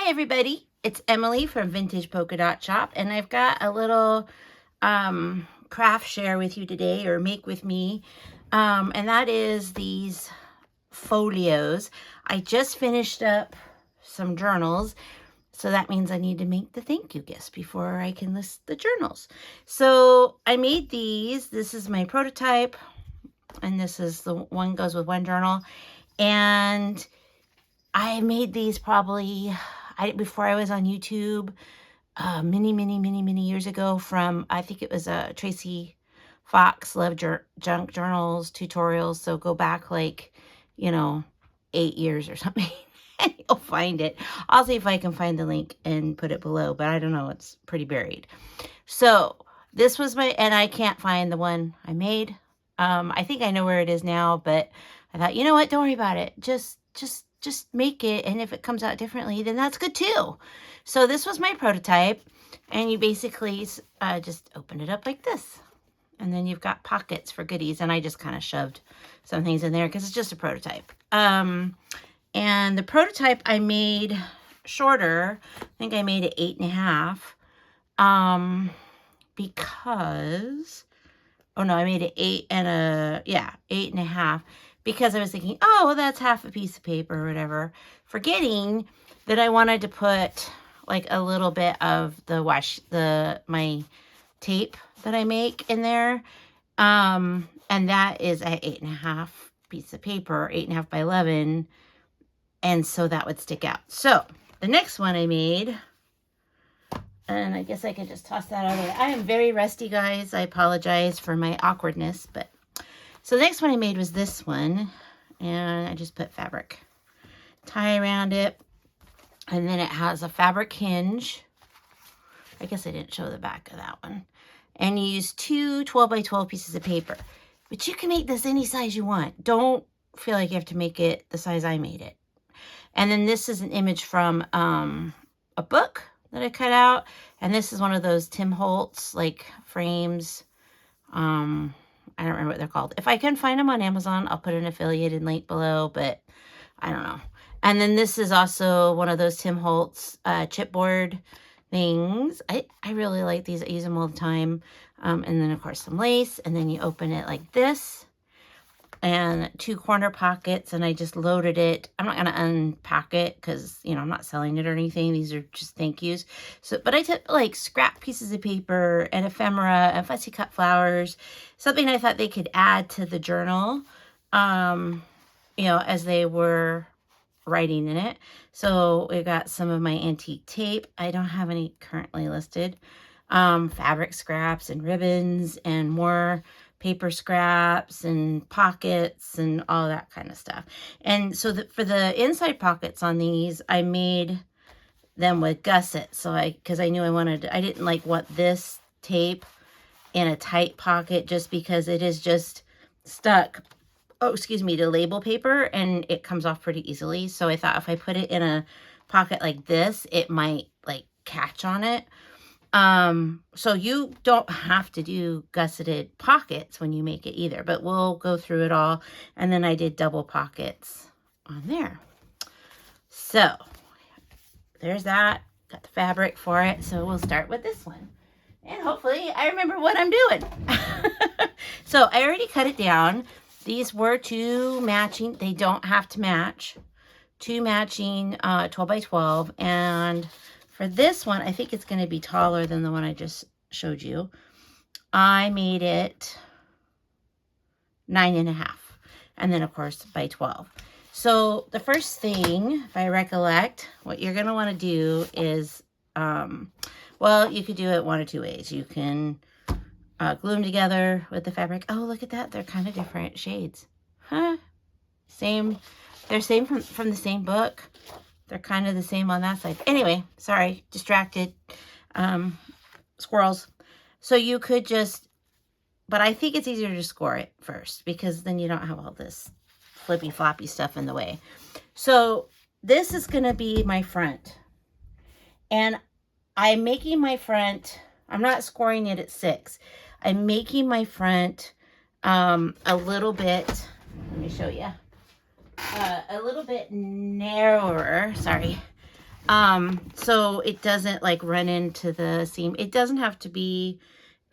Hi everybody, it's Emily from Vintage Polka Dot Shop, and I've got a little craft share with you today, or make with me, and that is these folios. I just finished up some journals, so that means I need to make the thank you gifts before I can list the journals. So I made these. This is my prototype, and this is the one goes with one journal, and I made these probably before I was on YouTube, many years ago, from, I think it was Tracy Fox Love Junk Journals tutorials. So go back like, 8 years or something and you'll find it. I'll see if I can find the link and put it below, but I don't know, it's pretty buried. So this was and I can't find the one I made. I think I know where it is now, but I thought, you know what, don't worry about it. Just make it, and if it comes out differently, then that's good too. So this was my prototype, and you basically just open it up like this, and then you've got pockets for goodies, and I just kind of shoved some things in there because it's just a prototype. And the prototype I made shorter. I think I made it 8.5, because, oh no, I made it 8.5, because I was thinking, oh, well, that's half a piece of paper or whatever, forgetting that I wanted to put like a little bit of my tape that I make in there. And that is at 8.5 piece of paper, 8.5 by 11. And so that would stick out. So the next one I made, and I guess I could just toss that out of the way. I am very rusty, guys. I apologize for my awkwardness, but so the next one I made was this one, and I just put fabric tie around it, and then it has a fabric hinge. I guess I didn't show the back of that one. And you use two 12 by 12 pieces of paper, but you can make this any size you want. Don't feel like you have to make it the size I made it. And then this is an image from a book that I cut out, and this is one of those Tim Holtz like frames. I don't remember what they're called. If I can find them on Amazon, I'll put an affiliated link below, but I don't know. And then this is also one of those Tim Holtz chipboard things. I really like these. I use them all the time. And then, of course, some lace. And then you open it like this. And 2 corner pockets. And I just loaded it. I'm not going to unpack it because, I'm not selling it or anything. These are just thank yous. So, but I took like scrap pieces of paper and ephemera and fussy cut flowers. Something I thought they could add to the journal, as they were writing in it. So we got some of my antique tape. I don't have any currently listed. Fabric scraps and ribbons and more paper scraps and pockets and all that kind of stuff. And so for the inside pockets on these, I made them with gusset. So because I knew I didn't want this tape in a tight pocket, just because it is just stuck, to label paper, and it comes off pretty easily. So I thought if I put it in a pocket like this, it might catch on it. So you don't have to do gusseted pockets when you make it either, but we'll go through it all. And then I did double pockets on there. So there's that. Got the fabric for it. So we'll start with this one. And hopefully I remember what I'm doing. So I already cut it down. These were 2 matching. They don't have to match. 2 matching 12 by 12. And for this one, I think it's going to be taller than the one I just showed you. I made it 9.5. And then, of course, by 12. So the first thing, if I recollect, what you're going to want to do is, well, you could do it one of 2 ways. You can glue them together with the fabric. Oh, look at that. They're kind of different shades. Huh? Same. They're same from the same book. They're kind of the same on that side. Anyway, sorry, distracted. Squirrels. So you could just, but I think it's easier to score it first, because then you don't have all this flippy floppy stuff in the way. So this is going to be my front. And I'm making my front, I'm not scoring it at 6. I'm making my front a little bit, let me show you. A little bit narrower, sorry, So it doesn't like run into the seam. It doesn't have to be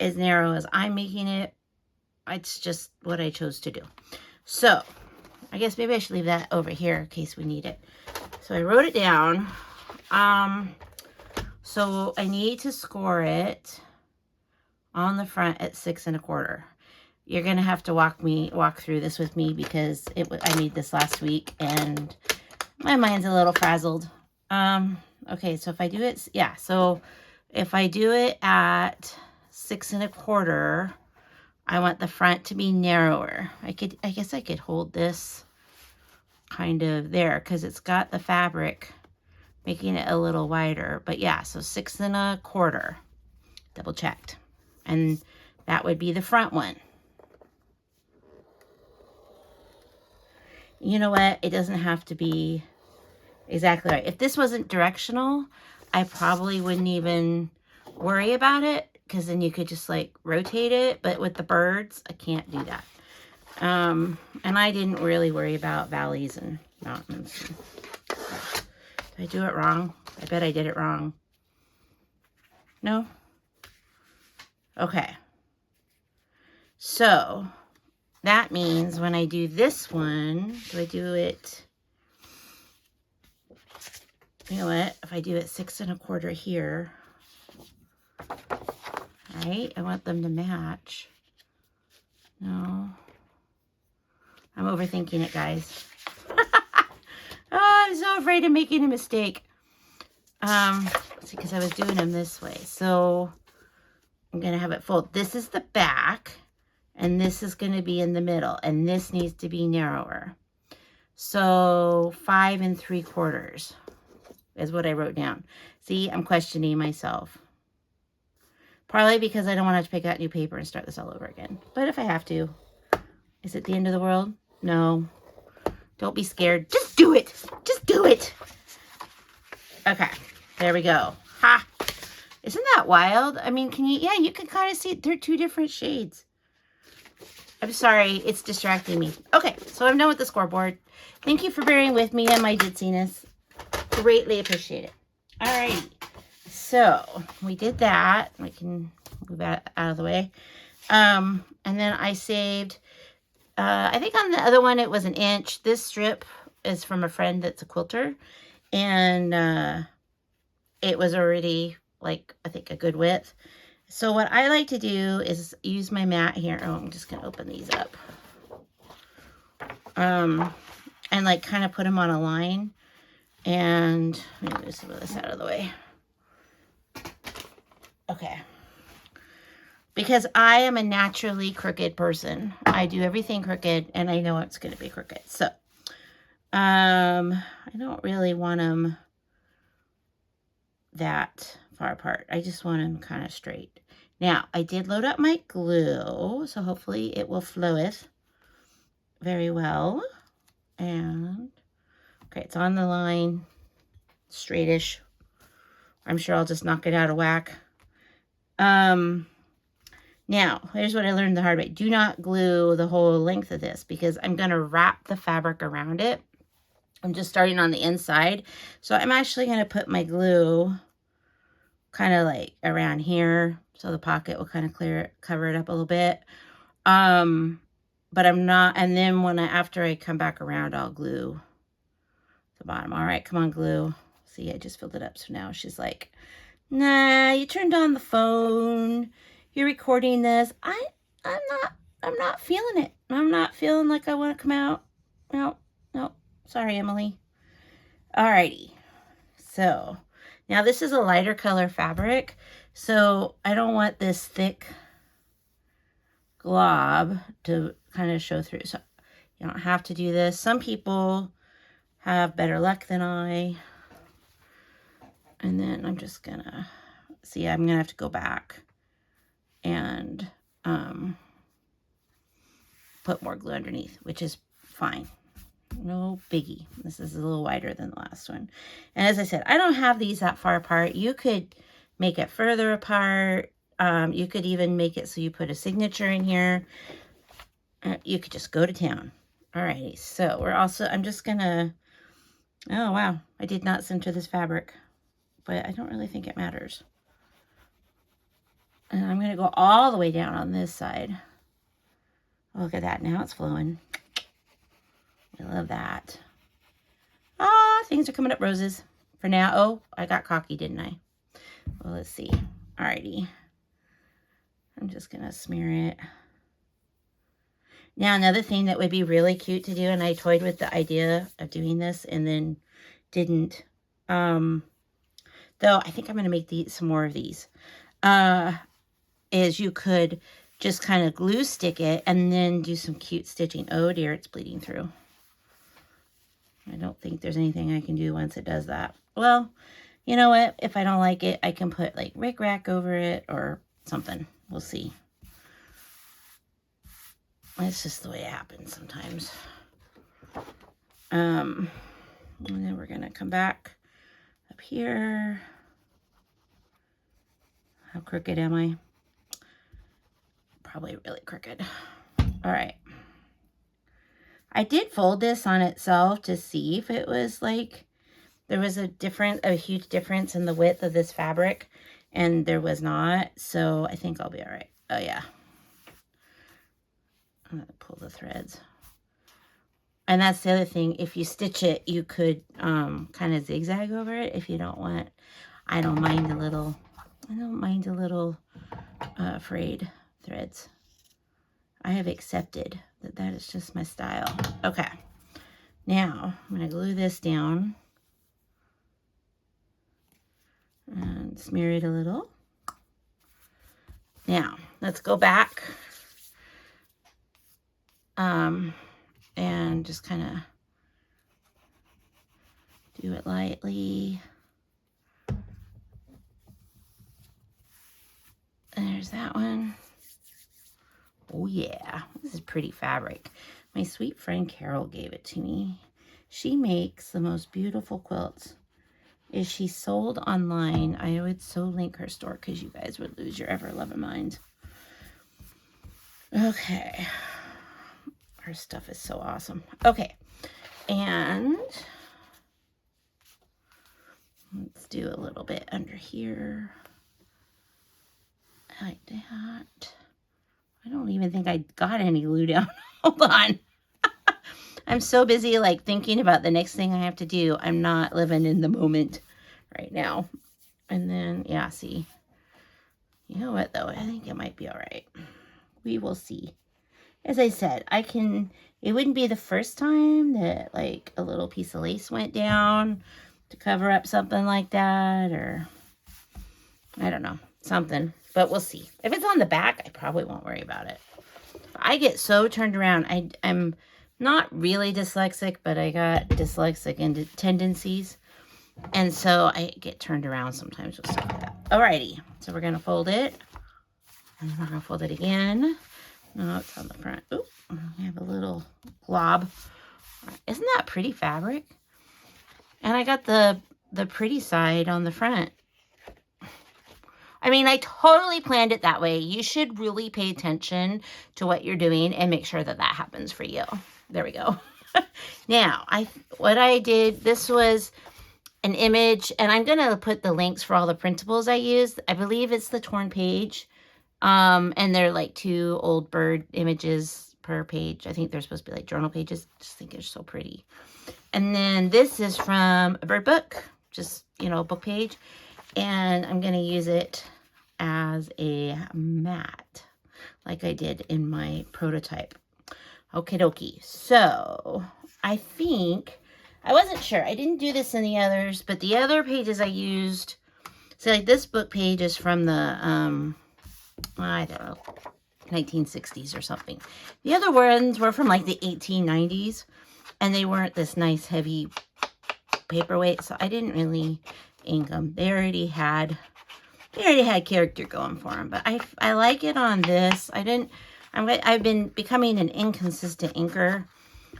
as narrow as I'm making it. It's just what I chose to do. So I guess maybe I should leave that over here in case we need it. So I wrote it down. So I need to score it on the front at 6 1/4. You're gonna have to walk through this with me because I made this last week and my mind's a little frazzled. Okay, so if I do it, yeah, so if I do it at 6 1/4, I want the front to be narrower. I guess I could hold this kind of there because it's got the fabric making it a little wider. But yeah, so 6 1/4, double checked. And that would be the front one. You know what? It doesn't have to be exactly right. If this wasn't directional, I probably wouldn't even worry about it because then you could just like rotate it. But with the birds, I can't do that. And I didn't really worry about valleys and mountains. Did I do it wrong? I bet I did it wrong. No? Okay. So that means when I do this one, do I do it? You know what? If I do it 6 1/4 here, right? I want them to match. No. I'm overthinking it, guys. Oh, I'm so afraid of making a mistake. Because I was doing them this way. So I'm going to have it fold. This is the back, and this is going to be in the middle, and this needs to be narrower. So 5 3/4 is what I wrote down. See, I'm questioning myself. Probably because I don't want to have to pick out new paper and start this all over again. But if I have to, is it the end of the world? No. Don't be scared. Just do it. Just do it. Okay. There we go. Ha! Isn't that wild? I mean, you can kind of see it. They're two different shades. I'm sorry. It's distracting me. Okay. So I'm done with the scoreboard. Thank you for bearing with me and my ditziness. Greatly appreciate it. All right. So we did that. We can move that out of the way. And then I saved, I think on the other one, it was 1 inch. This strip is from a friend that's a quilter. And it was already like, I think a good width. So what I like to do is use my mat here. Oh, I'm just going to open these up. And like kind of put them on a line. And let me move some of this out of the way. Okay. Because I am a naturally crooked person. I do everything crooked, and I know it's going to be crooked. So, I don't really want them that far apart. I just want them kind of straight. Now, I did load up my glue, so hopefully it will floweth very well. And, okay, it's on the line, straightish. I'm sure I'll just knock it out of whack. Now, here's what I learned the hard way. Do not glue the whole length of this because I'm going to wrap the fabric around it. I'm just starting on the inside. So I'm actually going to put my glue kind of like around here. So the pocket will kind of cover it up a little bit. But I'm not, and then after I come back around, I'll glue the bottom. All right, come on, glue. See, I just filled it up. So now she's like, nah, you turned on the phone. You're recording this. I'm not feeling it. I'm not feeling like I want to come out. No. Sorry, Emily. Alrighty. So now this is a lighter color fabric. So I don't want this thick glob to kind of show through. So you don't have to do this. Some people have better luck than I. And then I'm just gonna see, I'm gonna have to go back and put more glue underneath, which is fine. No biggie. This is a little wider than the last one. And as I said, I don't have these that far apart. You could make it further apart. You could even make it so you put a signature in here. You could just go to town. Alrighty, so I'm just gonna Oh, wow. I did not center this fabric, but I don't really think it matters. And I'm going to go all the way down on this side. Look at that. Now it's flowing. I love that. Ah, things are coming up roses for now. Oh, I got cocky, didn't I? Well, let's see. Alrighty. I'm just going to smear it. Now, another thing that would be really cute to do, and I toyed with the idea of doing this and then didn't. Though I think I'm going to make some more of these. Is you could just kind of glue stick it and then do some cute stitching. Oh dear, it's bleeding through. I don't think there's anything I can do once it does that. Well, you know what? If I don't like it, I can put like Rick Rack over it or something. We'll see. It's just the way it happens sometimes. And then we're going to come back up here. How crooked am I? Probably really crooked. All right. I did fold this on itself to see if it was like, there was a huge difference in the width of this fabric, and there was not. So I think I'll be all right. Oh yeah. I'm going to pull the threads. And that's the other thing. If you stitch it, you could kind of zigzag over it if you don't want. I don't mind the little frayed threads. I have accepted that is just my style. Okay. Now, I'm going to glue this down and smear it a little. Now, let's go back and just kind of do it lightly. There's that one. Oh yeah, this is pretty fabric. My sweet friend Carol gave it to me. She makes the most beautiful quilts. Is she sold online? I would so link her store because you guys would lose your ever-loving minds. Okay. Her stuff is so awesome. Okay. And let's do a little bit under here. Like that. I don't even think I got any glue down. Hold on. I'm so busy like thinking about the next thing I have to do. I'm not living in the moment right now. And then, yeah, see. You know what, though? I think it might be all right. We will see. As I said, it wouldn't be the first time that like a little piece of lace went down to cover up something like that, or I don't know, something. But we'll see. If it's on the back, I probably won't worry about it. I get so turned around. I'm not really dyslexic, but I got dyslexic tendencies. And so I get turned around sometimes with stuff like that. Alrighty. So we're going to fold it. And then we're going to fold it again. No, it's on the front. Oop. We have a little glob. Isn't that pretty fabric? And I got the pretty side on the front. I mean, I totally planned it that way. You should really pay attention to what you're doing and make sure that happens for you. There we go. Now, what I did, this was an image, and I'm going to put the links for all the printables I used. I believe it's the torn page, and they're like 2 old bird images per page. I think they're supposed to be like journal pages. Just think they're so pretty. And then this is from a bird book, just, a book page. And I'm going to use it as a mat, like I did in my prototype. Okie dokie. So, I think, I wasn't sure. I didn't do this in the others, but the other pages I used, so like this book page is from the, I don't know, 1960s or something. The other ones were from like the 1890s, and they weren't this nice heavy paperweight, so I didn't really ink them. They already had character going for them, but I like it on this. I've been becoming an inconsistent inker,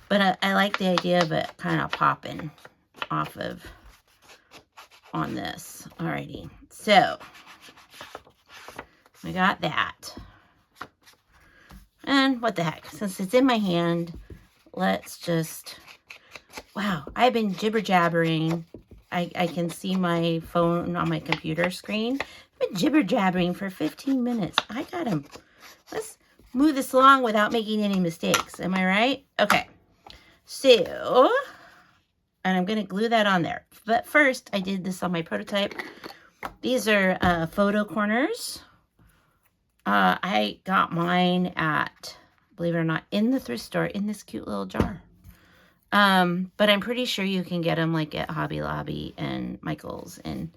but I like the idea of it kind of popping off of on this. Alrighty, so we got that. And what the heck, since it's in my hand, let's just Wow, I've been jibber-jabbering. I can see my phone on my computer screen. I've been jibber-jabbering for 15 minutes. I gotta, let's move this along without making any mistakes. Am I right? Okay, so, and I'm gonna glue that on there. But first, I did this on my prototype. These are photo corners. I got mine at, believe it or not, in the thrift store in this cute little jar. But I'm pretty sure you can get them like at Hobby Lobby and Michael's and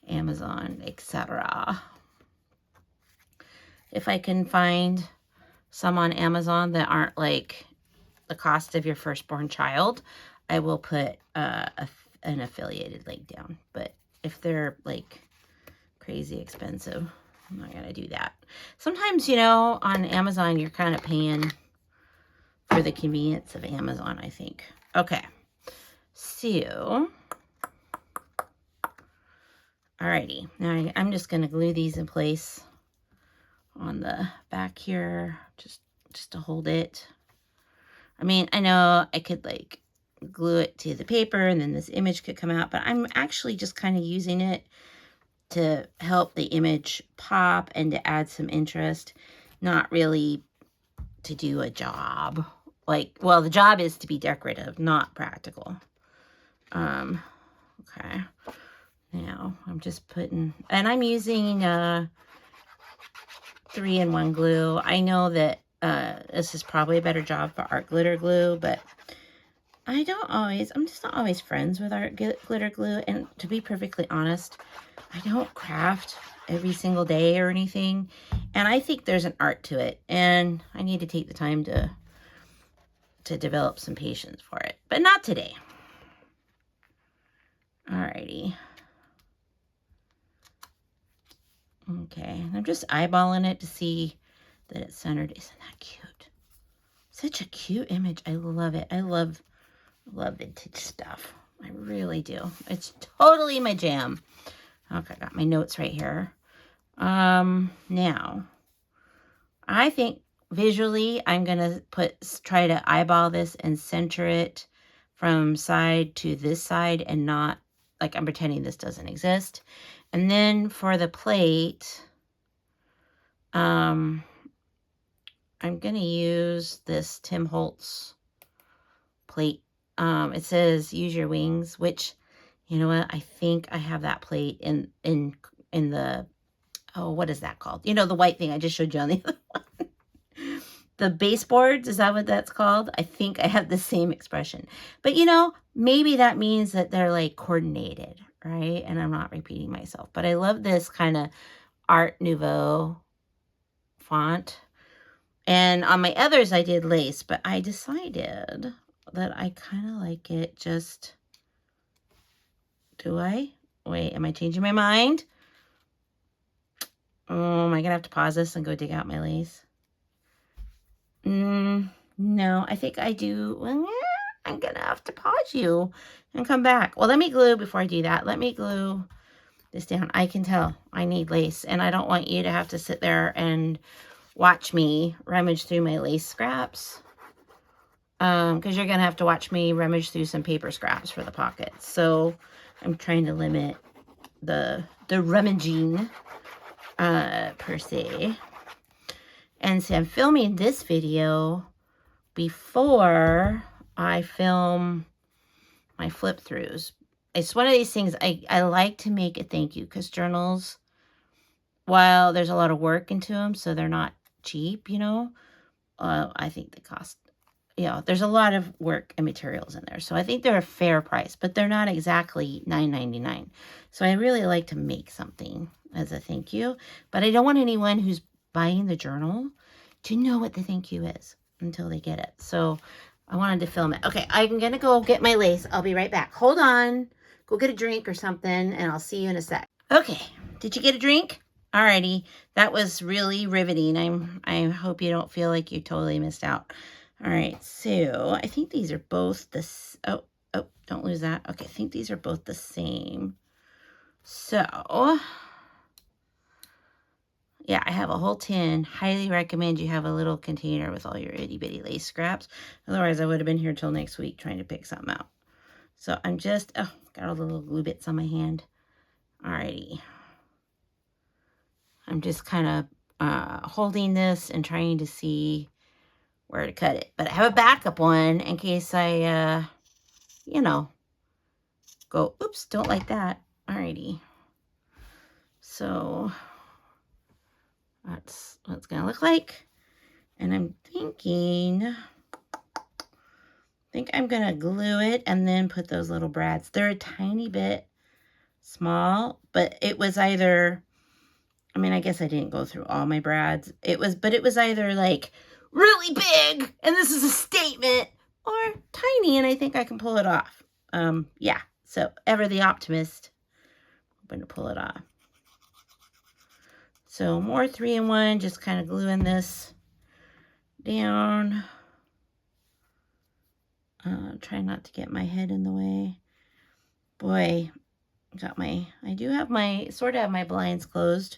Amazon, etc. If I can find some on Amazon that aren't like the cost of your firstborn child, I will put an affiliated link down. But if they're like crazy expensive, I'm not gonna do that. Sometimes, you know, on Amazon, you're kind of paying for the convenience of Amazon, I think. Okay. So, alrighty, now I'm just going to glue these in place on the back here, just to hold it. I mean, I know I could like glue it to the paper and then this image could come out, but I'm actually just kind of using it to help the image pop and to add some interest, not really to do a job. Like, well, the job is to be decorative, not practical. Okay. Now I'm just putting, and I'm using 3-in-1 glue. I know that this is probably a better job for art glitter glue, but I'm just not always friends with art glitter glue. And to be perfectly honest, I don't craft every single day or anything. And I think there's an art to it. And I need to take the time to develop some patience for it. But not today. Alrighty. Okay, I'm just eyeballing it to see that it's centered. Isn't that cute? Such a cute image. I love it. I love vintage stuff. I really do. It's totally my jam. Okay, I got my notes right here. Now, I think visually I'm going to try to eyeball this and center it from side to this side and not like I'm pretending this doesn't exist. And then for the plate, I'm going to use this Tim Holtz plate. It says use your wings, which, you know what? I think I have that plate in the, oh, what is that called? You know, the white thing I just showed you on the other one. The baseboards, is that what that's called? I think I have the same expression. But, you know, maybe that means that they're like coordinated, right? And I'm not repeating myself. But I love this kind of Art Nouveau font. And on my others, I did lace. But I decided that I kind of like it just... Do I? Wait, am I changing my mind? Oh, am I going to have to pause this and go dig out my lace? No, I think I do. Well, I'm going to have to pause you and come back. Well, let me glue before I do that. Let me glue this down. I can tell I need lace, and I don't want you to have to sit there and watch me rummage through my lace scraps. Because you're going to have to watch me rummage through some paper scraps for the pockets. So I'm trying to limit the rummaging, per se. And so I'm filming this video before I film my flip throughs. It's one of these things I like to make a thank you, because journals, while there's a lot of work into them, so they're not cheap, you know, I think they cost, you know, there's a lot of work and materials in there. So I think they're a fair price, but they're not exactly $9.99. So I really like to make something as a thank you, but I don't want anyone who's buying the journal to know what the thank you is until they get it. So I wanted to film it. Okay, I'm going to go get my lace. I'll be right back. Hold on. Go get a drink or something, and I'll see you in a sec. Okay, did you get a drink? Alrighty, that was really riveting. I hope you don't feel like you totally missed out. All right, so I think these are both the... Oh, don't lose that. Okay, I think these are both the same. So... yeah, I have a whole tin. Highly recommend you have a little container with all your itty bitty lace scraps. Otherwise, I would have been here till next week trying to pick something out. So I'm just, oh, got all the little glue bits on my hand. Alrighty. I'm just kind of holding this and trying to see where to cut it. But I have a backup one in case I, you know, go, oops, don't like that. Alrighty. So that's what it's going to look like. And I'm thinking, I think I'm going to glue it and then put those little brads. They're a tiny bit small, but it was either, I mean, I guess I didn't go through all my brads. But it was either like really big and this is a statement, or tiny and I think I can pull it off. Yeah, so ever the optimist. I'm going to pull it off. So more 3-in-1, just kind of gluing this down. Try not to get my head in the way. Boy, I do have sort of have my blinds closed.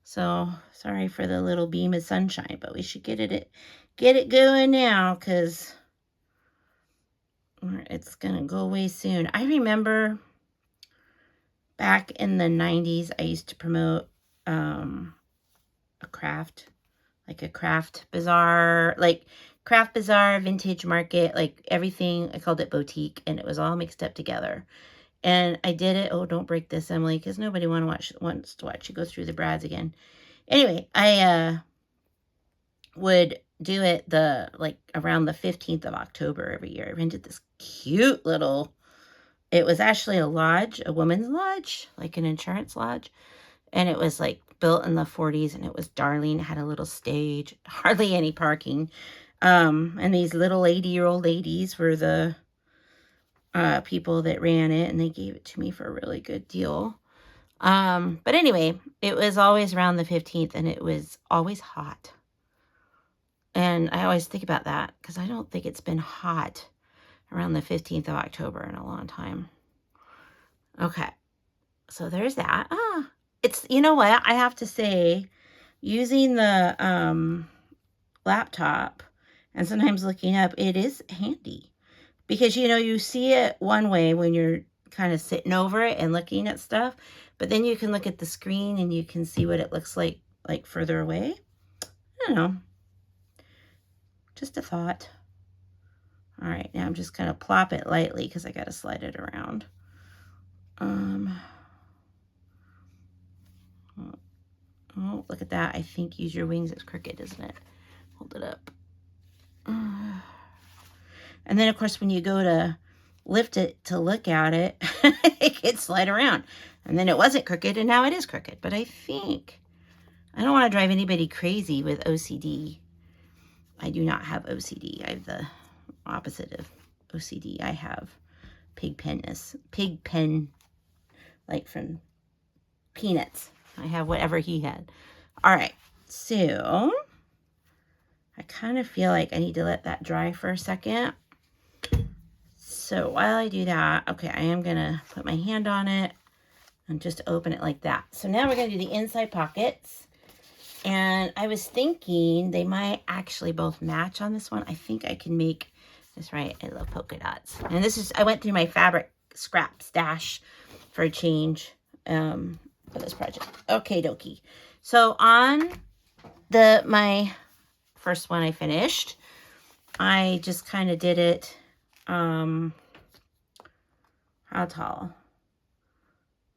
So sorry for the little beam of sunshine, but we should get it going now, because it's gonna go away soon. I remember back in the 90s, I used to promote a craft bazaar, vintage market, like everything. I called it boutique, and it was all mixed up together. And I did it. Oh, don't break this, Emily, because nobody wants to watch you go through the brads again. Anyway, I would do it around the 15th of October every year. I rented this cute little, it was actually a lodge, a woman's lodge, like an insurance lodge. And it was like built in the 40s, and it was darling. It had a little stage, hardly any parking. And these little 80-year-old ladies were the people that ran it, and they gave it to me for a really good deal. But anyway, it was always around the 15th, and it was always hot. And I always think about that, because I don't think it's been hot around the 15th of October in a long time. Okay, so there's that. It's, you know what, I have to say, using the laptop and sometimes looking up, it is handy. Because, you see it one way when you're kind of sitting over it and looking at stuff, but then you can look at the screen and you can see what it looks like further away. I don't know. Just a thought. All right, now I'm just going to plop it lightly because I got to slide it around. Oh, look at that. I think use your wings is crooked, isn't it? Hold it up. And then, of course, when you go to lift it to look at it, it can slide around. And then it wasn't crooked, and now it is crooked. But I think, I don't want to drive anybody crazy with OCD. I do not have OCD. I have the opposite of OCD. I have pig pen, like from Peanuts. I have whatever he had. All right, so I kind of feel like I need to let that dry for a second. So while I do that, okay, I am going to put my hand on it and just open it like that. So now we're going to do the inside pockets. And I was thinking they might actually both match on this one. I think I can make this right. I love polka dots. And this is, I went through my fabric scrap stash for a change for this project. Okay, dokie. So on my first one I finished, I just kind of did it, how tall?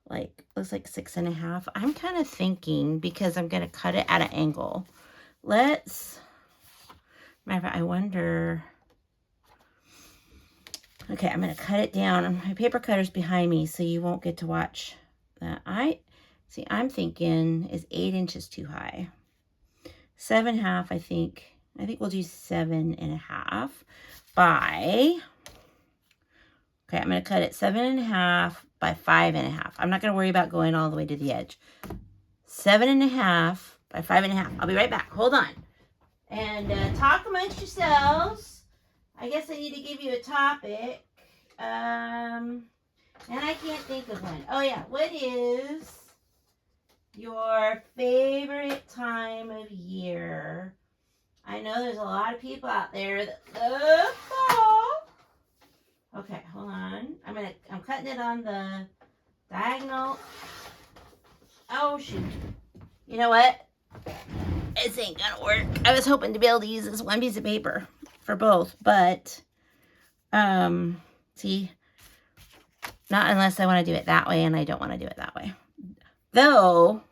Like, looks like 6.5. I'm kind of thinking, because I'm going to cut it at an angle. Matter of fact, I wonder, okay, I'm going to cut it down. My paper cutter's behind me, so you won't get to watch that. I'm thinking is 8 inches too high. 7.5, I think we'll do 7.5 by, okay, I'm going to cut it 7.5 by 5.5. I'm not going to worry about going all the way to the edge. 7.5 by 5.5. I'll be right back. Hold on. And talk amongst yourselves. I guess I need to give you a topic. And I can't think of one. Oh, yeah. What is your favorite time of year? I know there's a lot of people out there that love fall. Okay, hold on. I'm cutting it on the diagonal. Oh, shoot. You know what? This ain't gonna work. I was hoping to be able to use this one piece of paper for both, but, see, not unless I want to do it that way, and I don't want to do it that way. Though,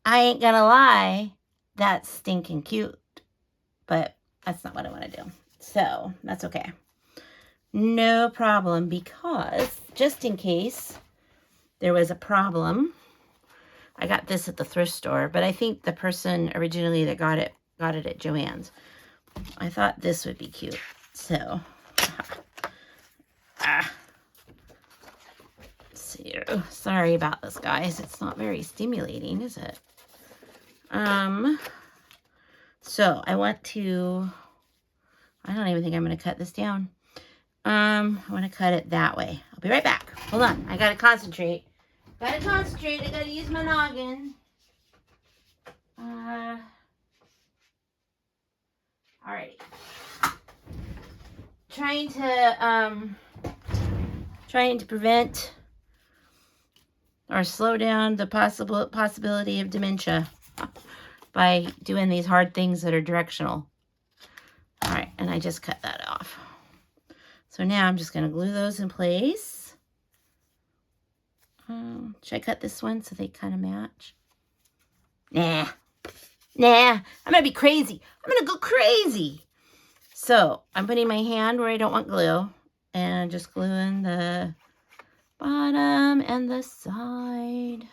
I ain't gonna lie, that's stinking cute, but that's not what I want to do. So, that's okay. No problem, because just in case there was a problem, I got this at the thrift store, but I think the person originally that got it at Joann's. I thought this would be cute. So, sorry about this, guys. It's not very stimulating, is it? So I want to, I don't even think I'm going to cut this down. I want to cut it that way. I'll be right back. Hold on. I got to concentrate. I got to use my noggin. Alrighty. Trying to prevent or slow down the possibility of dementia by doing these hard things that are directional. All right, and I just cut that off. So now I'm just going to glue those in place. Should I cut this one so they kind of match? Nah, I'm going to be crazy. I'm going to go crazy. So I'm putting my hand where I don't want glue and just gluing the bottom and the side.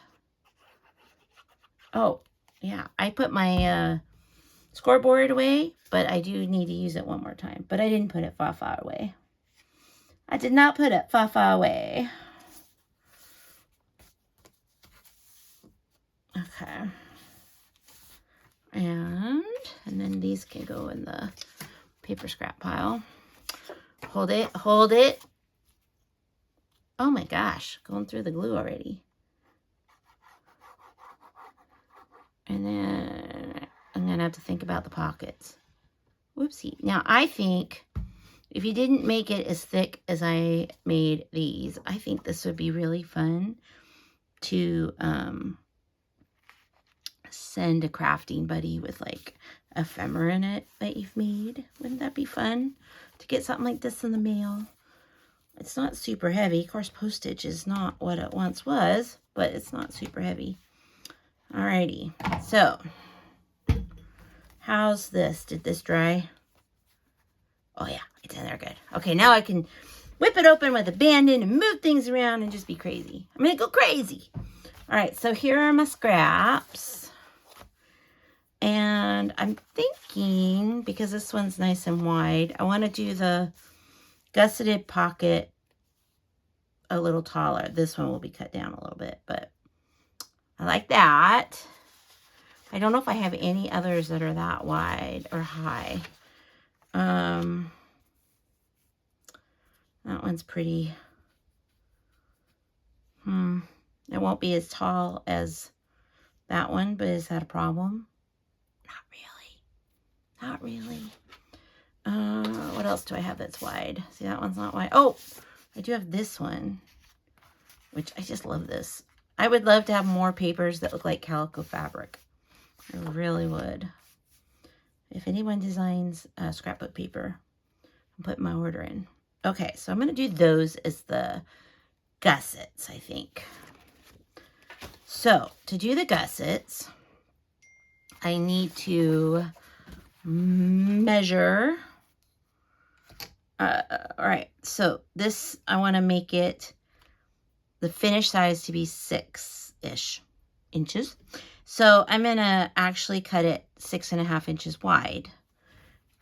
Oh, yeah, I put my scoreboard away, but I do need to use it one more time. But I didn't put it far away. I did not put it far away. Okay. And then these can go in the paper scrap pile. Hold it. Oh my gosh, going through the glue already. And then I'm going to have to think about the pockets. Whoopsie. Now, I think if you didn't make it as thick as I made these, I think this would be really fun to send a crafting buddy with like ephemera in it that you've made. Wouldn't that be fun to get something like this in the mail? It's not super heavy. Of course, postage is not what it once was, but it's not super heavy. Alrighty, so how's this? Did this dry? Oh yeah, it's in there good. Okay, now I can whip it open with abandon and move things around and just be crazy. I'm gonna go crazy. All right, so here are my scraps. And I'm thinking, because this one's nice and wide, I want to do the gusseted pocket a little taller. This one will be cut down a little bit, but I like that. I don't know if I have any others that are that wide or high. That one's pretty. It won't be as tall as that one, but is that a problem? Not really. What else do I have that's wide? See, that one's not wide. Oh, I do have this one, which I just love this. I would love to have more papers that look like calico fabric. I really would. If anyone designs scrapbook paper, I'll put my order in. Okay, so I'm going to do those as the gussets, I think. So, to do the gussets, I need to measure. All right, so this, I want to make it the finished size to be 6-ish inches. So I'm going to actually cut it 6.5 inches wide.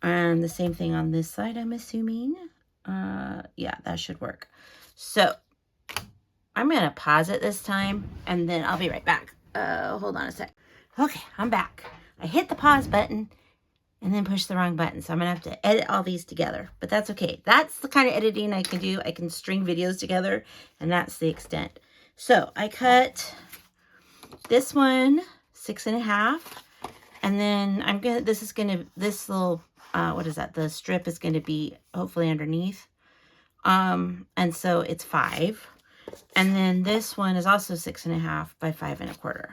And the same thing on this side, I'm assuming. Yeah, that should work. So I'm going to pause it this time, and then I'll be right back. Hold on a sec. Okay, I'm back. I hit the pause button and then push the wrong button. So I'm going to have to edit all these together. But that's okay. That's the kind of editing I can do. I can string videos together, and that's the extent. So I cut this one 6.5. And then I'm going to, this little, what is that? The strip is going to be hopefully underneath. And so it's 5. And then this one is also 6.5 by 5.25.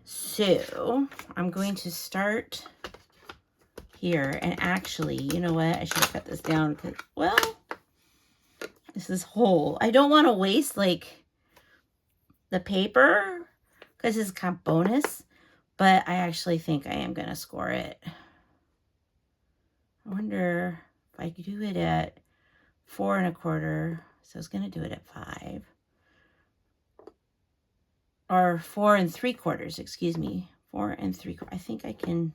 So I'm going to start here. And actually, you know what? I should have cut this down because, well, this is whole. I don't want to waste like the paper because it's kind of bonus. But I actually think I am going to score it. I wonder if I could do it at 4.25. So I was going to do it at 5. Or 4 3/4, excuse me. 4 3/4. I think I can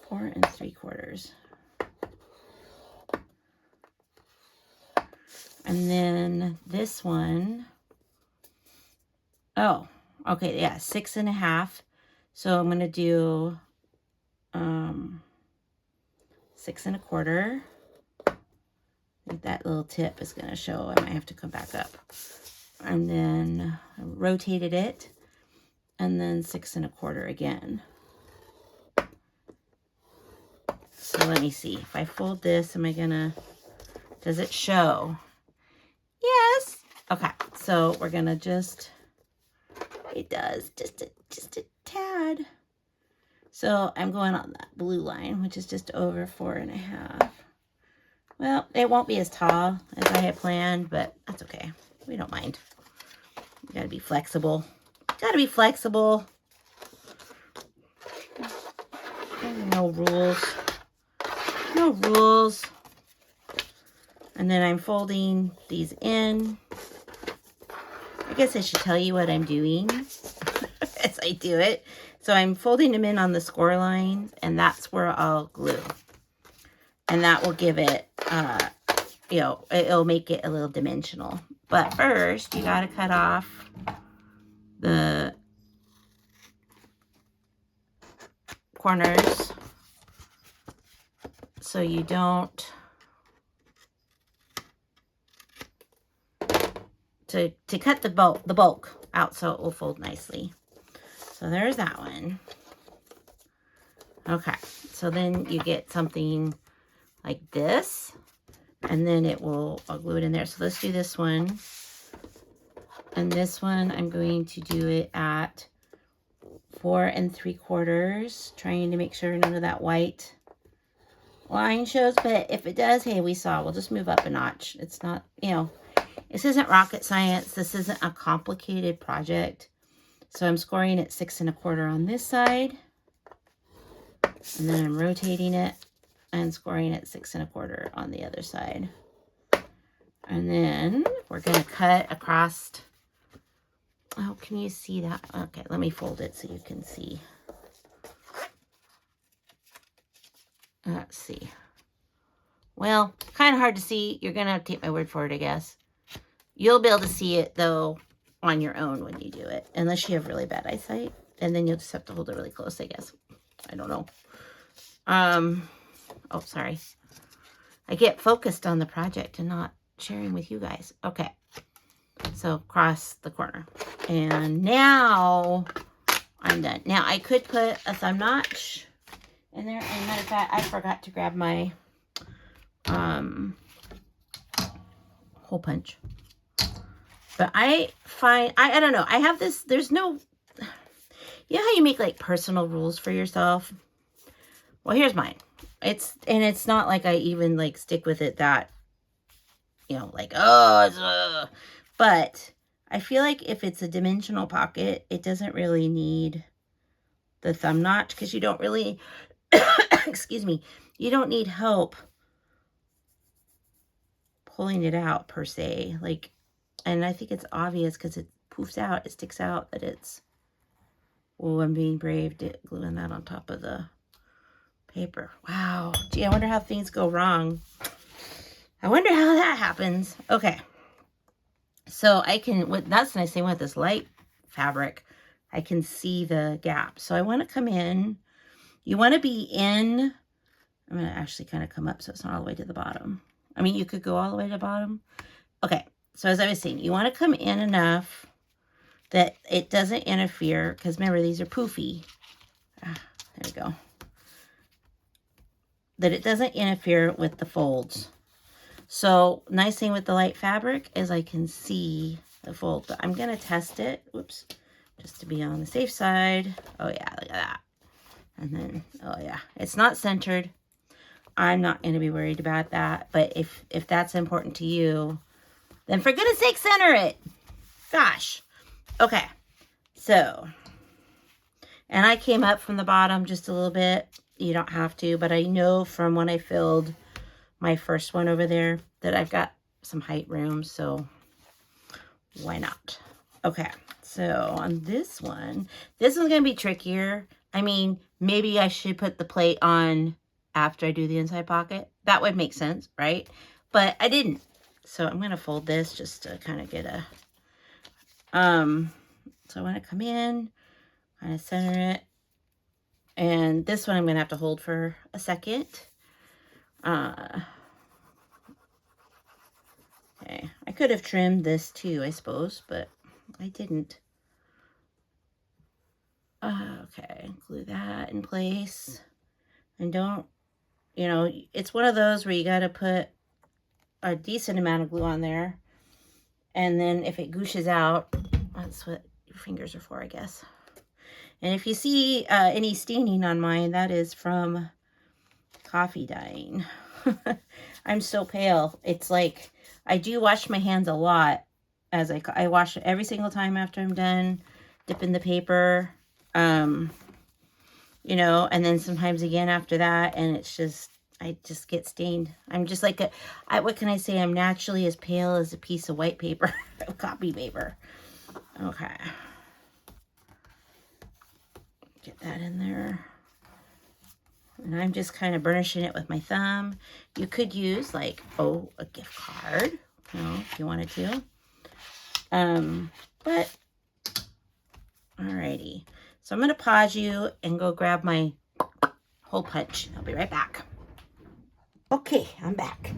4 3/4. And then this one, oh, okay, yeah, 6.5. So I'm going to do 6.25. I think that little tip is going to show. I might have to come back up. And then I rotated it, and then 6.25 again. So let me see. If I fold this, am I gonna, does it show? Yes. Okay, so we're gonna just, it does, just a tad. So I'm going on that blue line, which is just over 4.5. Well, it won't be as tall as I had planned, but that's okay. We don't mind. You gotta be flexible. Gotta be flexible. No rules. No rules. And then I'm folding these in. I guess I should tell you what I'm doing as I do it. So I'm folding them in on the score line, and that's where I'll glue. And that will give it, you know, it'll make it a little dimensional. But first, you got to cut off the corners so you don't, to cut the bulk out so it will fold nicely. So there's that one. Okay, so then you get something like this, and then I'll glue it in there. So let's do this one. And this one, I'm going to do it at 4 3/4, trying to make sure none of that white line shows. But if it does, hey, we saw, we'll just move up a notch. It's not, you know, this isn't rocket science. This isn't a complicated project. So I'm scoring at 6.25 on this side. And then I'm rotating it and scoring at 6.25 on the other side. And then we're going to cut across. Oh, can you see that? Okay, let me fold it so you can see. Let's see. Well, kind of hard to see. You're going to have to take my word for it, I guess. You'll be able to see it, though, on your own when you do it. Unless you have really bad eyesight. And then you'll just have to hold it really close, I guess. I don't know. Oh, sorry. I get focused on the project and not sharing with you guys. Okay. So cross the corner. And now I'm done. Now I could put a thumb notch in there. And matter of fact, I forgot to grab my hole punch. But I find, I don't know. I have this, there's no, you know how you make like personal rules for yourself? Well, here's mine. It's not like I even like stick with it that, you know, like, oh, but I feel like if it's a dimensional pocket, it doesn't really need the thumb notch because you don't really, excuse me, you don't need help pulling it out per se. Like, and I think it's obvious because it poofs out, it sticks out that it's, oh, I'm being brave gluing that on top of the paper. Wow. Gee, I wonder how things go wrong. I wonder how that happens. Okay. So I can, that's the nice thing with this light fabric, I can see the gap. So I want to come in. You want to be in, I'm going to actually kind of come up so it's not all the way to the bottom. I mean, you could go all the way to the bottom. Okay. So as I was saying, you want to come in enough that it doesn't interfere, because remember, these are poofy. There we go. That it doesn't interfere with the folds. So nice thing with the light fabric is I can see the fold, but I'm going to test it. Whoops. Just to be on the safe side. Oh yeah, look at that. And then, oh yeah, it's not centered. I'm not going to be worried about that. But if that's important to you, then for goodness sake, center it. Gosh. Okay. So, and I came up from the bottom just a little bit. You don't have to, but I know from when I filled my first one over there that I've got some height room. So why not? Okay. So on this one's going to be trickier. I mean, maybe I should put the plate on after I do the inside pocket. That would make sense, right? But I didn't. So I'm going to fold this just to kind of get a, so I want to come in, kind of center it. And this one I'm going to have to hold for a second. Okay. I could have trimmed this too, I suppose, but I didn't. Okay, glue that in place. And don't, you know, it's one of those where you got to put a decent amount of glue on there. And then if it gooshes out, that's what your fingers are for, I guess. And if you see any staining on mine, that is from coffee dyeing. I'm so pale. It's like, I do wash my hands a lot. As I wash it every single time after I'm done dipping the paper. You know, and then sometimes again after that, and it's just, I just get stained. I'm just like what can I say? I'm naturally as pale as a piece of white paper, copy paper. Okay. Get that in there. And I'm just kind of burnishing it with my thumb. You could use like, oh, a gift card, you know, if you wanted to. But, alrighty. So I'm going to pause you and go grab my hole punch. I'll be right back. Okay, I'm back.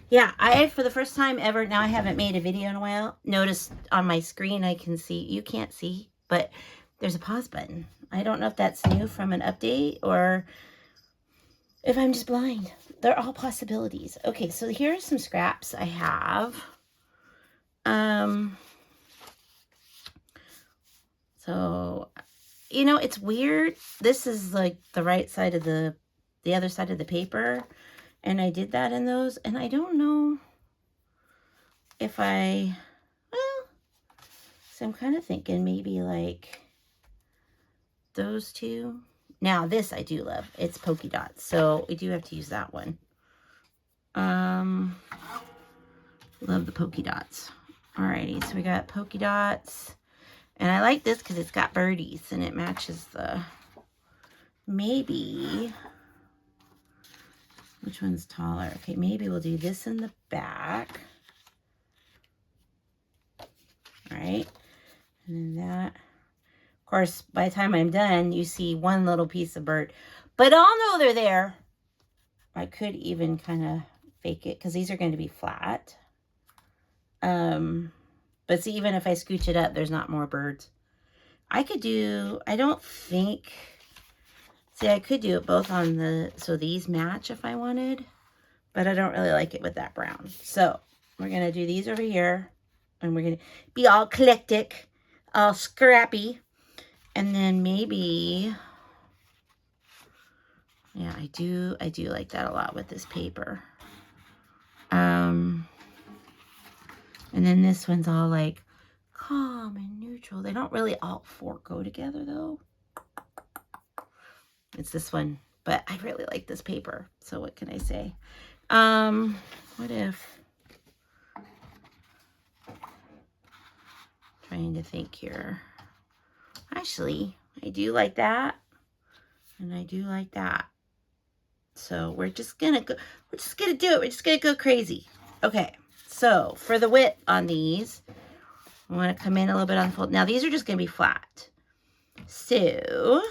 Yeah, for the first time ever, now I haven't made a video in a while. Notice on my screen I can see, you can't see, but there's a pause button. I don't know if that's new from an update or if I'm just blind. They're all possibilities. Okay, so here are some scraps I have. So, you know, it's weird. This is like the right side of the other side of the paper. And I did that in those. And I don't know if well, so I'm kind of thinking maybe like those two. Now this I do love. It's polka dots. So we do have to use that one. Love the polka dots. Alrighty, so we got polka dots. And I like this because it's got birdies and it matches the, maybe, which one's taller? Okay, maybe we'll do this in the back. All right, and then that. Of course, by the time I'm done, you see one little piece of bird. But I'll know they're there. I could even kind of fake it because these are going to be flat. But see, even if I scooch it up, there's not more birds. I could do, I don't think, see, I could do it both on the, so these match if I wanted, but I don't really like it with that brown. So we're going to do these over here, and we're going to be all eclectic, all scrappy. And then maybe, yeah, I do like that a lot with this paper. And then this one's all like calm and neutral. They don't really all four go together though. It's this one, but I really like this paper. So what can I say? What if, trying to think here. Actually, I do like that. And I do like that. So we're just gonna go, we're just gonna do it. We're just gonna go crazy. Okay. So for the width on these, I want to come in a little bit on the fold. Now these are just going to be flat. So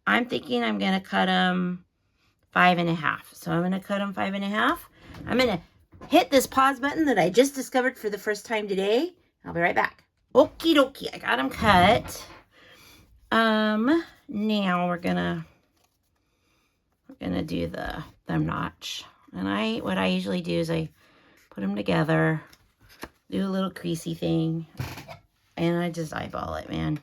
I'm thinking I'm going to cut them 5.5. So I'm going to cut them 5.5. I'm going to hit this pause button that I just discovered for the first time today. I'll be right back. Okie dokie. I got them cut. Now we're gonna do the thumb notch And what I usually do is I put them together, do a little creasy thing, and I just eyeball it, man.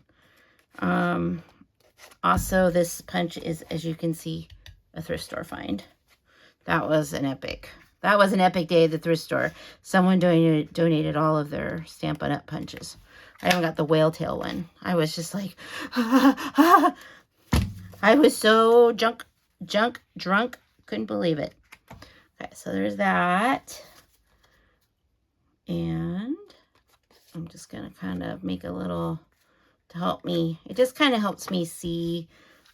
Also, this punch is, as you can see, a thrift store find. That was an epic day at the thrift store. Someone donated all of their Stampin' Up punches. I haven't got the whale tail one. I was just like, I was so drunk, couldn't believe it. Okay, so there's that. And I'm just going to kind of make a little, to help me. It just kind of helps me see,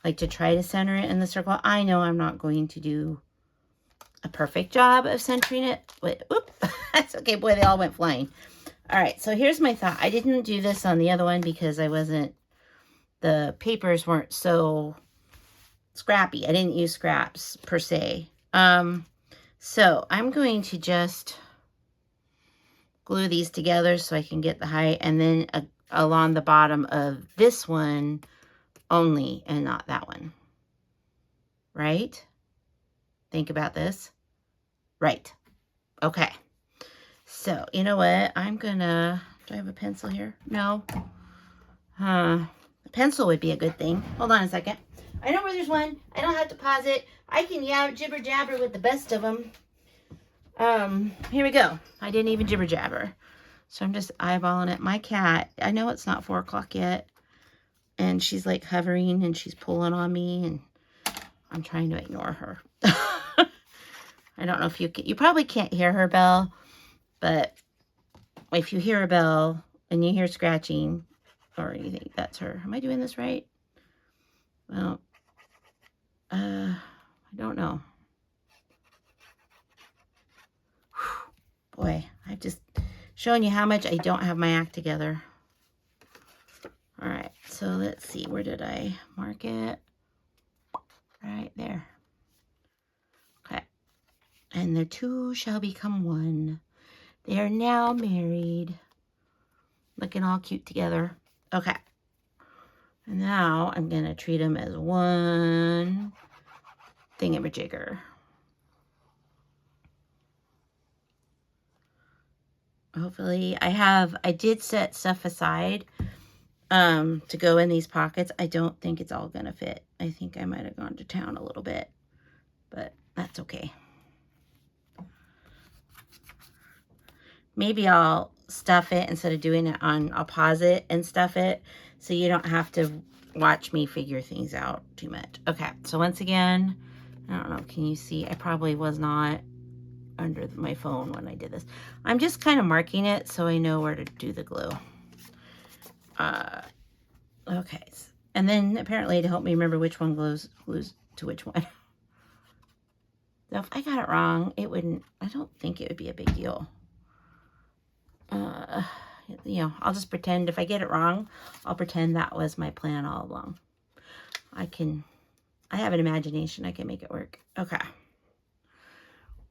like, to try to center it in the circle. I know I'm not going to do a perfect job of centering it. But, oop, that's okay. Boy, they all went flying. All right, so here's my thought. I didn't do this on the other one because the papers weren't so scrappy. I didn't use scraps per se. So I'm going to just glue these together so I can get the height, and then along the bottom of this one only and not that one. Right? Think about this. Right. Okay. So, you know what? I'm gonna, do I have a pencil here? No. A pencil would be a good thing. Hold on a second. I know where there's one. I don't have to pause it. I can jibber jabber with the best of them. Here we go. I didn't even jibber jabber. So I'm just eyeballing it. My cat, I know it's not 4 o'clock yet, and she's like hovering and she's pulling on me, and I'm trying to ignore her. I don't know if you probably can't hear her bell, but if you hear a bell and you hear scratching or anything, that's her. Am I doing this right? Well, I don't know. Boy, I've just shown you how much I don't have my act together. All right, so let's see. Where did I mark it? Right there. Okay. And the two shall become one. They are now married. Looking all cute together. Okay. And now I'm going to treat them as one thingamajigger. Hopefully I did set stuff aside to go in these pockets. I don't think it's all going to fit. I think I might have gone to town a little bit, but that's okay. Maybe I'll stuff it instead of doing it I'll pause it and stuff it so you don't have to watch me figure things out too much. Okay, so once again, I don't know, can you see? I probably was not under my phone when I did this. I'm just kind of marking it so I know where to do the glue. Okay, and then apparently to help me remember which one glues to which one. So if I got it wrong, I don't think it would be a big deal. You know, I'll just pretend if I get it wrong, I'll pretend that was my plan all along. I have an imagination. I can make it work. Okay.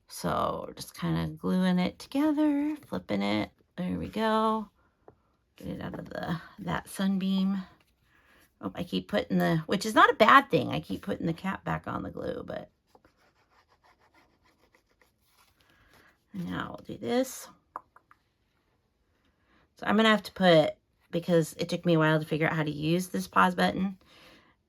So just kind of gluing it together, flipping it. There we go. Get it out of that sunbeam. Oh, I keep putting which is not a bad thing. I keep putting the cap back on the glue, but now we'll do this. So I'm going to have to put, because it took me a while to figure out how to use this pause button,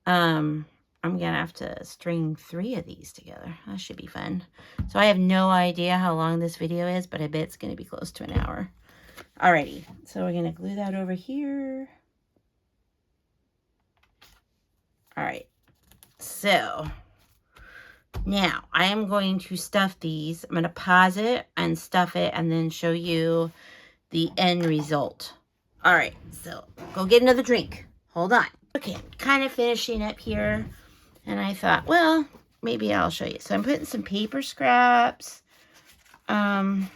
I'm going to have to string 3 of these together. That should be fun. So I have no idea how long this video is, but I bet it's going to be close to an hour. Alrighty, so we're going to glue that over here. Alright, so now I am going to stuff these. I'm going to pause it and stuff it and then show you the end result. All right, so go get another drink. Hold on. Okay, I'm kind of finishing up here, and I thought, well, maybe I'll show you. So I'm putting some paper scraps. I'm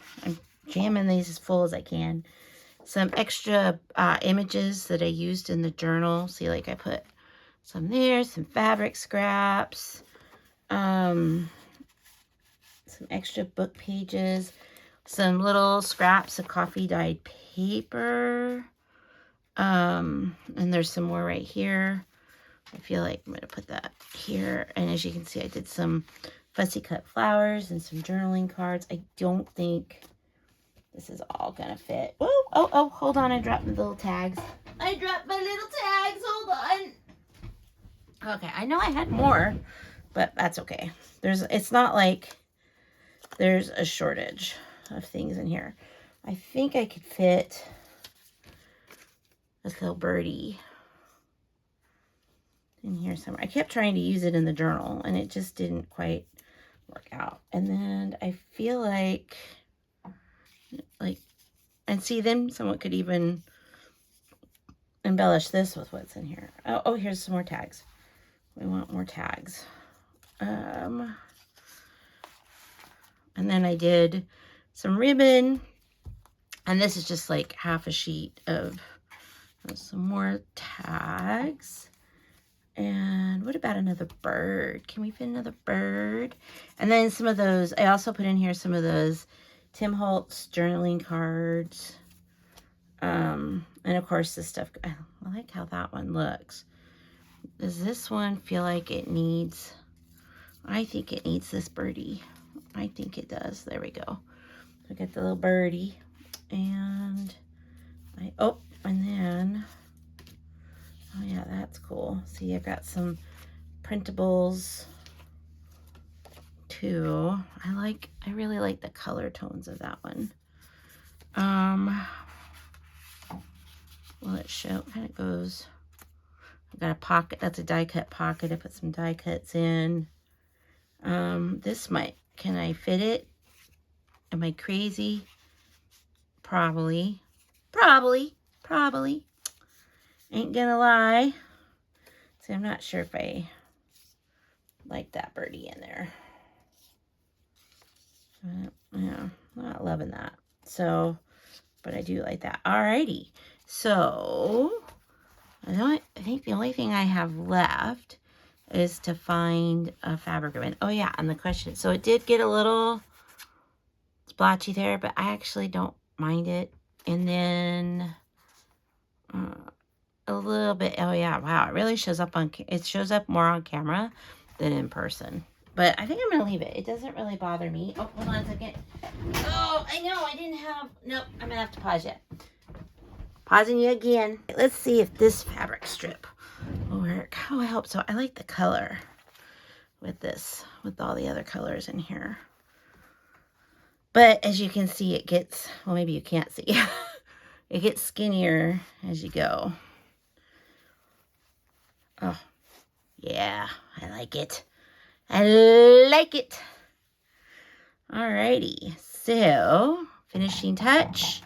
jamming these as full as I can. Some extra images that I used in the journal. See, like I put some there, some fabric scraps, some extra book pages, some little scraps of coffee dyed paper. And there's some more right here. I feel like I'm going to put that here. And as you can see, I did some fussy cut flowers and some journaling cards. I don't think this is all gonna fit. Oh, hold on. I dropped my little tags. I dropped my little tags. Hold on. Okay, I know I had more, but that's okay. It's not like there's a shortage of things in here. I think I could fit this little birdie in here somewhere. I kept trying to use it in the journal and it just didn't quite work out. And then I feel like, and see, then someone could even embellish this with what's in here. Oh, here's some more tags. We want more tags. And then I did some ribbon, and this is just like half a sheet of some more tags. And what about another bird? Can we fit another bird? And then some of those, I also put in here some of those Tim Holtz journaling cards. And of course this stuff, I like how that one looks. Does this one feel like it needs, I think it needs this birdie. I think it does. There we go. I got the little birdie. And and then, oh yeah, that's cool. See, I got some printables too. I really like the color tones of that one. Will it show? Kind of goes. I've got a pocket. That's a die cut pocket. I put some die cuts in. This might. Can I fit it? Am I crazy? Probably. Ain't gonna lie. See, I'm not sure if I like that birdie in there. Yeah, not loving that. So, but I do like that. Alrighty. So, I think the only thing I have left is to find a fabric ribbon. Oh yeah, and the question. So it did get a little splotchy there, but I actually don't mind it. And then a little bit. Oh yeah, wow! It really shows up it shows up more on camera than in person. But I think I'm gonna leave it. It doesn't really bother me. Oh, hold on a second. Oh, I know I didn't have. Nope, I'm gonna have to pause it. Pausing you again. Let's see if this fabric strip will work. Oh, I hope so. I like the color with this, with all the other colors in here. But as you can see, it gets, well, maybe you can't see. It gets skinnier as you go. Oh, yeah, I like it. I like it. Alrighty, so finishing touch.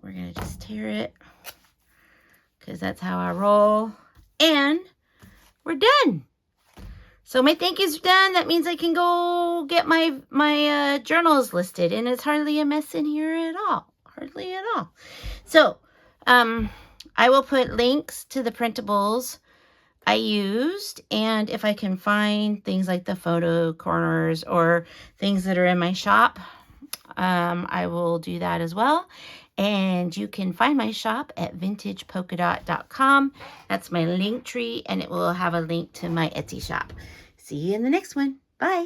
We're going to just tear it because that's how I roll. And we're done. So my thank yous are done. That means I can go get my journals listed. And it's hardly a mess in here at all. Hardly at all. So I will put links to the printables I used. And if I can find things like the photo corners or things that are in my shop, I will do that as well. And you can find my shop at vintagepolkadot.com. That's my link tree, and it will have a link to my Etsy shop. See you in the next one. Bye.